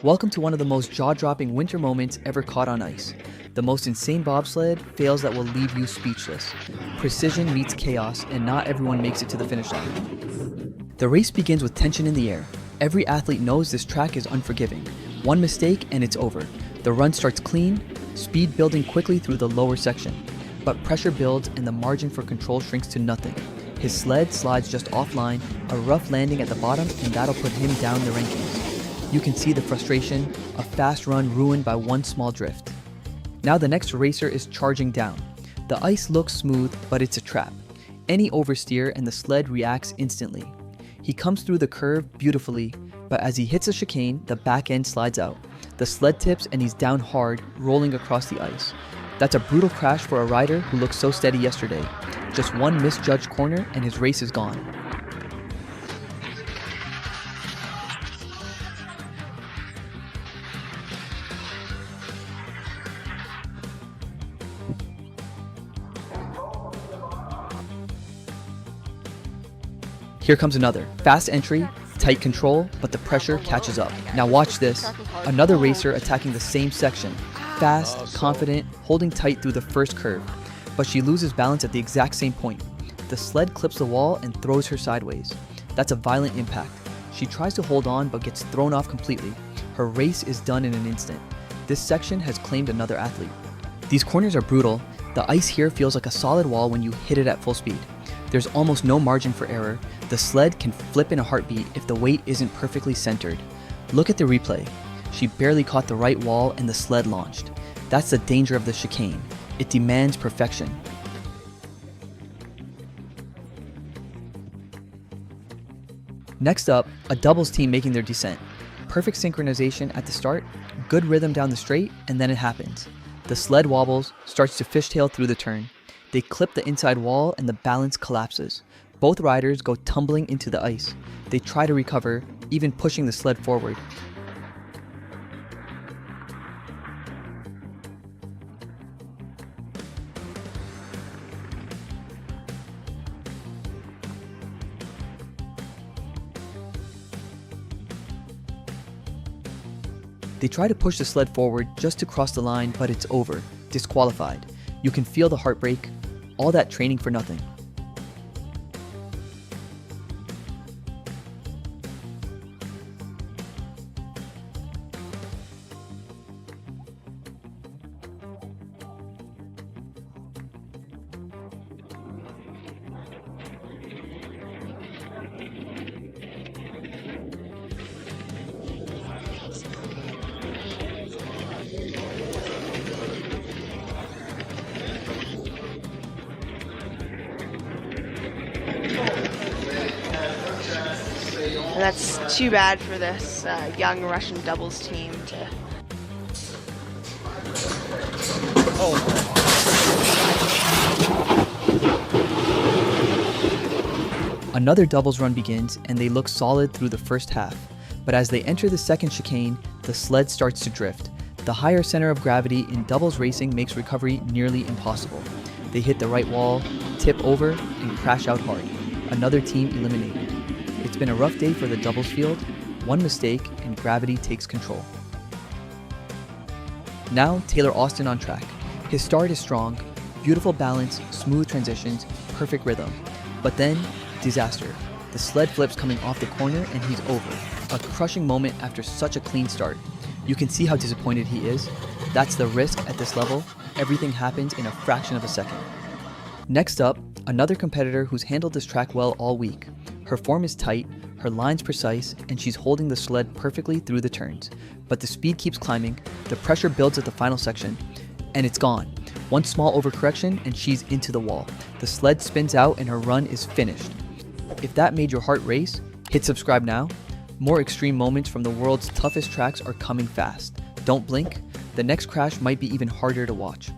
Welcome to one of the most jaw-dropping winter moments ever caught on ice. The most insane bobsled fails that will leave you speechless. Precision meets chaos, and not everyone makes it to the finish line. The race begins with tension in the air. Every athlete knows this track is unforgiving. One mistake and it's over. The run starts clean, speed building quickly through the lower section. But pressure builds and the margin for control shrinks to nothing. His sled slides just offline, a rough landing at the bottom, and that'll put him down the rankings. You can see the frustration, a fast run ruined by one small drift. Now the next racer is charging down. The ice looks smooth, but it's a trap. Any oversteer and the sled reacts instantly. He comes through the curve beautifully, but as he hits a chicane, the back end slides out. The sled tips and he's down hard, rolling across the ice. That's a brutal crash for a rider who looked so steady yesterday. Just one misjudged corner and his race is gone. Here comes another. Fast entry, tight control, but the pressure catches up. Now watch this. Another racer attacking the same section. Fast, confident, holding tight through the first curve. But she loses balance at the exact same point. The sled clips the wall and throws her sideways. That's a violent impact. She tries to hold on but gets thrown off completely. Her race is done in an instant. This section has claimed another athlete. These corners are brutal. The ice here feels like a solid wall when you hit it at full speed. There's almost no margin for error. The sled can flip in a heartbeat if the weight isn't perfectly centered. Look at the replay. She barely caught the right wall and the sled launched. That's the danger of the chicane. It demands perfection. Next up, a doubles team making their descent. Perfect synchronization at the start, good rhythm down the straight, and then it happens. The sled wobbles, starts to fishtail through the turn. They clip the inside wall and the balance collapses. Both riders go tumbling into the ice. They try to recover, even pushing the sled forward. They try to push the sled forward just to cross the line, but it's over. Disqualified. You can feel the heartbreak. All that training for nothing. And that's too bad for this young Russian doubles team to... Another doubles run begins and they look solid through the first half. But as they enter the second chicane, the sled starts to drift. The higher center of gravity in doubles racing makes recovery nearly impossible. They hit the right wall, tip over, and crash out hard. Another team eliminated. It's been a rough day for the doubles field. One mistake and gravity takes control. Now Taylor Austin on track. His start is strong, beautiful balance, smooth transitions, perfect rhythm. But then, disaster. The sled flips coming off the corner and he's over. A crushing moment after such a clean start. You can see how disappointed he is. That's the risk at this level. Everything happens in a fraction of a second. Next up, another competitor who's handled this track well all week. Her form is tight, her line's precise, and she's holding the sled perfectly through the turns. But the speed keeps climbing, the pressure builds at the final section, and it's gone. One small overcorrection and she's into the wall. The sled spins out and her run is finished. If that made your heart race, hit subscribe now. More extreme moments from the world's toughest tracks are coming fast. Don't blink, the next crash might be even harder to watch.